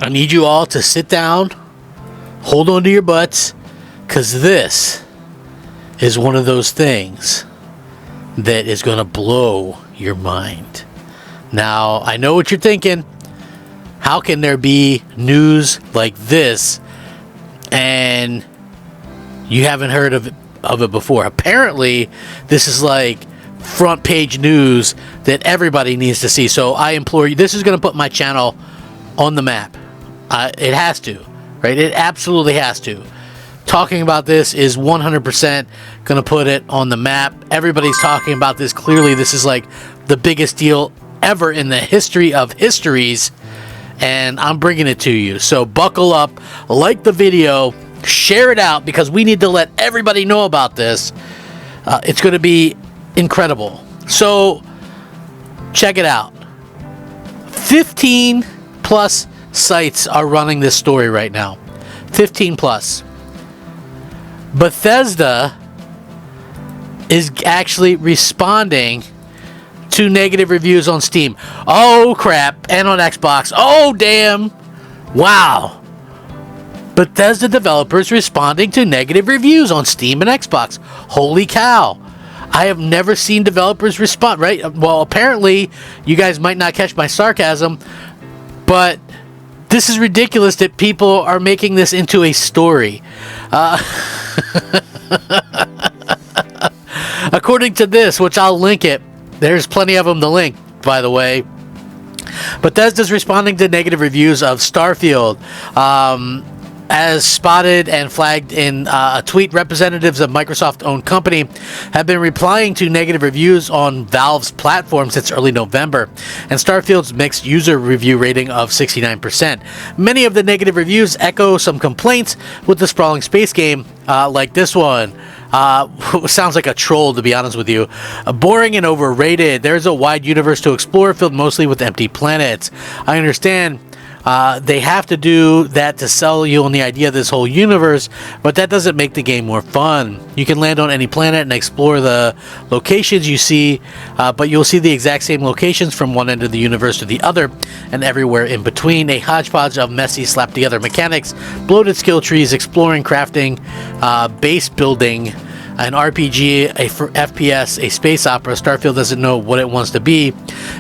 I need you all to sit down, hold on to your butts, because this is one of those things that is going to blow your mind. Now, I know what you're thinking. How can there be news like this and you haven't heard of it before? Apparently, this is like front page news that everybody needs to see. So I implore you, this is going to put my channel on the map. It has to, right? It absolutely has to. Talking about this is 100% going to put it on the map. Everybody's talking about this. Clearly, this is like the biggest deal ever in the history of histories, and I'm bringing it to you. So buckle up, like the video, share it out, because we need to let everybody know about this. It's going to be incredible. So check it out. 15 plus sites are running this story right now. 15 plus. Bethesda is actually responding to negative reviews on Steam. Oh crap. And on Xbox. Oh damn. Wow. Bethesda developers responding to negative reviews on Steam and Xbox. Holy cow. I have never seen developers respond, right? Well, apparently you guys might not catch my sarcasm, but this is ridiculous that people are making this into a story. According to this, which I'll link it, there's plenty of them to link, by the way. Bethesda's responding to negative reviews of Starfield. As spotted and flagged in a tweet, representatives of Microsoft-owned company have been replying to negative reviews on Valve's platform since early November, and Starfield's mixed user review rating of 69%. Many of the negative reviews echo some complaints with the sprawling space game, like this one. Sounds like a troll, to be honest with you. Boring and overrated. There's a wide universe to explore, filled mostly with empty planets. I understand they have to do that to sell you on the idea of this whole universe, but that doesn't make the game more fun. You can land on any planet and explore the locations you see, but you'll see the exact same locations from one end of the universe to the other, and everywhere in between. A hodgepodge of messy, slapped-together mechanics, bloated skill trees, exploring, crafting, base building, an RPG, a FPS, a space opera. Starfield doesn't know what it wants to be.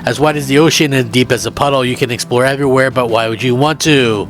As wide as the ocean and deep as a puddle, you can explore everywhere, but why would you want to?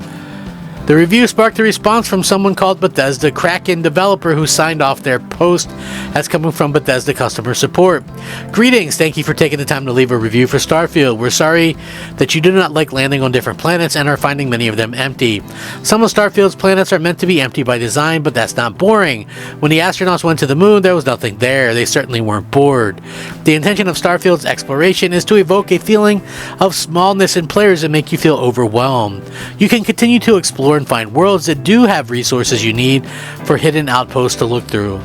The review sparked a response from someone called Bethesda Kraken developer who signed off their post as coming from Bethesda customer support. Greetings, thank you for taking the time to leave a review for Starfield. We're sorry that you do not like landing on different planets and are finding many of them empty. Some of Starfield's planets are meant to be empty by design, but that's not boring. When the astronauts went to the moon, there was nothing there. They certainly weren't bored. The intention of Starfield's exploration is to evoke a feeling of smallness in players and make you feel overwhelmed. You can continue to explore and find worlds that do have resources you need for hidden outposts to look through.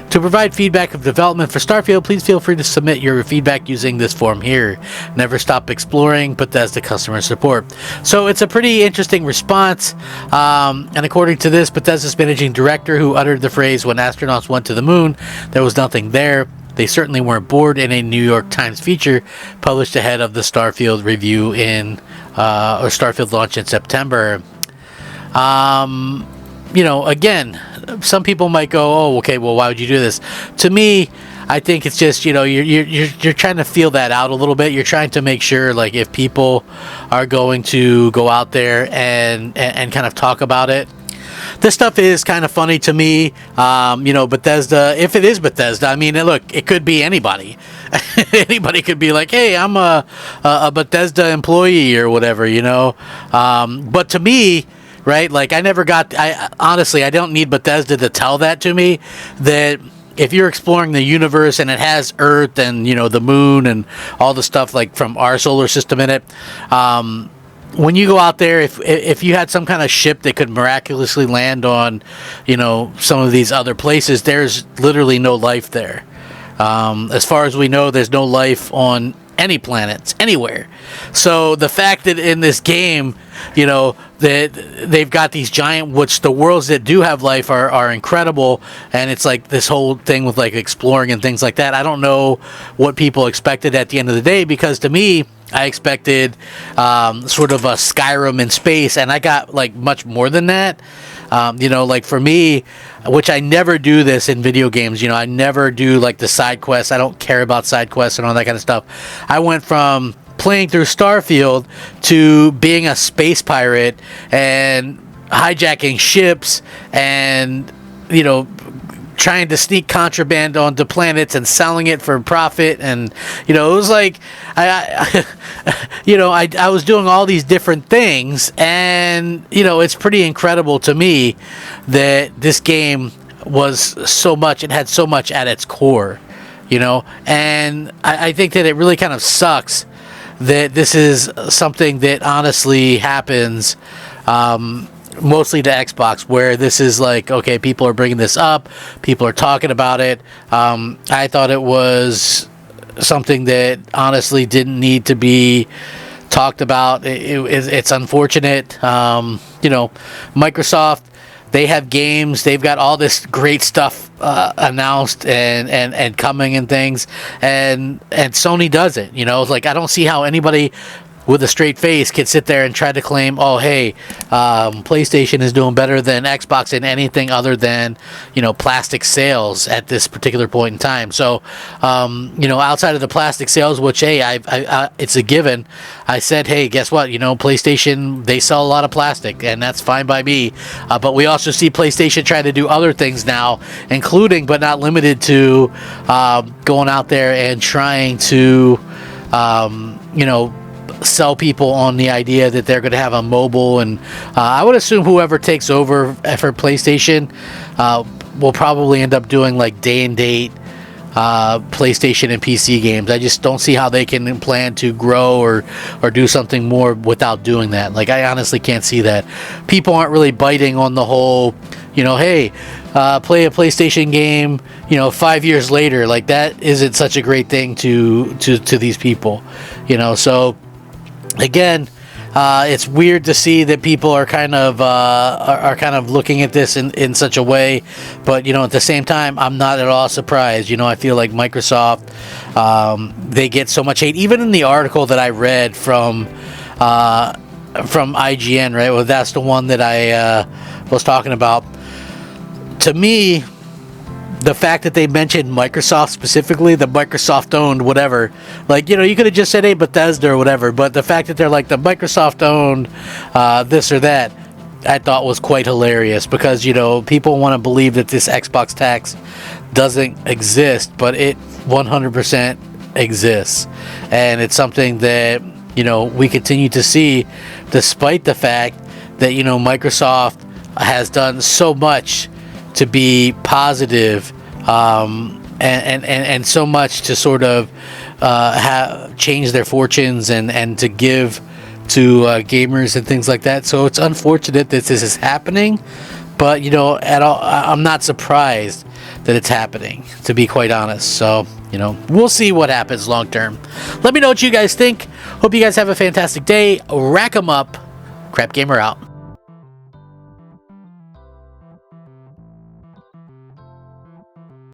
To provide feedback of development for Starfield, please feel free to submit your feedback using this form here. Never stop exploring, Bethesda customer support. So it's a pretty interesting response. And according to this, Bethesda's managing director, who uttered the phrase, "When astronauts went to the moon, there was nothing there. They certainly weren't bored," in a New York Times feature published ahead of the Starfield review or Starfield launch in September. Again, some people might go, "Oh, okay, well, why would you do this?" To me, I think it's just, you're trying to feel that out a little bit. You're trying to make sure, like, if people are going to go out there and kind of talk about it. This stuff is kind of funny to me. Bethesda, if it is Bethesda, I mean, look, it could be anybody. Anybody could be like, "Hey, I'm a Bethesda employee," or whatever, But to me, right, like, honestly, I don't need Bethesda to tell that to me, that if you're exploring the universe and it has Earth and, the moon and all the stuff, like, from our solar system in it, when you go out there, if you had some kind of ship that could miraculously land on, some of these other places, there's literally no life there. As far as we know, there's no life on any planets, anywhere. So the fact that in this game, that they've got these giant, which the worlds that do have life are incredible, and it's like this whole thing with like exploring and things like that. I don't know what people expected at the end of the day, because to me, I expected sort of a Skyrim in space, and I got like much more than that. Like for me, which I never do this in video games, I never do like the side quests. I don't care about side quests and all that kind of stuff. I went from playing through Starfield to being a space pirate and hijacking ships and, trying to sneak contraband onto planets and selling it for profit. And, it was like, I was doing all these different things, and, it's pretty incredible to me that this game was so much, it had so much at its core, and I think that it really kind of sucks that this is something that honestly happens, mostly to Xbox, where this is like, okay, people are bringing this up, people are talking about it. I thought it was something that honestly didn't need to be talked about. It's unfortunate. Microsoft, they have games, they've got all this great stuff announced and coming and things, and Sony doesn't. It's like, I don't see how anybody with a straight face can sit there and try to claim, oh, hey, PlayStation is doing better than Xbox in anything other than, plastic sales at this particular point in time. So, outside of the plastic sales, which, hey, I it's a given. I said, hey, guess what? PlayStation, they sell a lot of plastic, and that's fine by me. But we also see PlayStation trying to do other things now, including but not limited to going out there and trying to, sell people on the idea that they're going to have a mobile, and I would assume whoever takes over for PlayStation will probably end up doing like day and date PlayStation and PC games. I just don't see how they can plan to grow or do something more without doing that. Like, I honestly can't see that. People aren't really biting on the whole, hey, play a PlayStation game, 5 years later. Like, that isn't such a great thing to these people, so again, it's weird to see that people are kind of looking at this in such a way, but at the same time, I'm not at all surprised. I feel like Microsoft, they get so much hate. Even in the article that I read from IGN, right? Well, that's the one that I was talking about. To me, the fact that they mentioned Microsoft specifically, the Microsoft-owned whatever, like, you could have just said, hey, Bethesda or whatever, but the fact that they're like the Microsoft-owned this or that, I thought was quite hilarious, because, people want to believe that this Xbox tax doesn't exist, but it 100% exists, and it's something that, we continue to see, despite the fact that, Microsoft has done so much to be positive, and so much to sort of change their fortunes and to give to gamers and things like that. So it's unfortunate that this is happening, but I'm not surprised that it's happening, to be quite honest. So we'll see what happens long term. Let me know what you guys think. Hope you guys have a fantastic day. Rack 'em up. Crap Gamer out.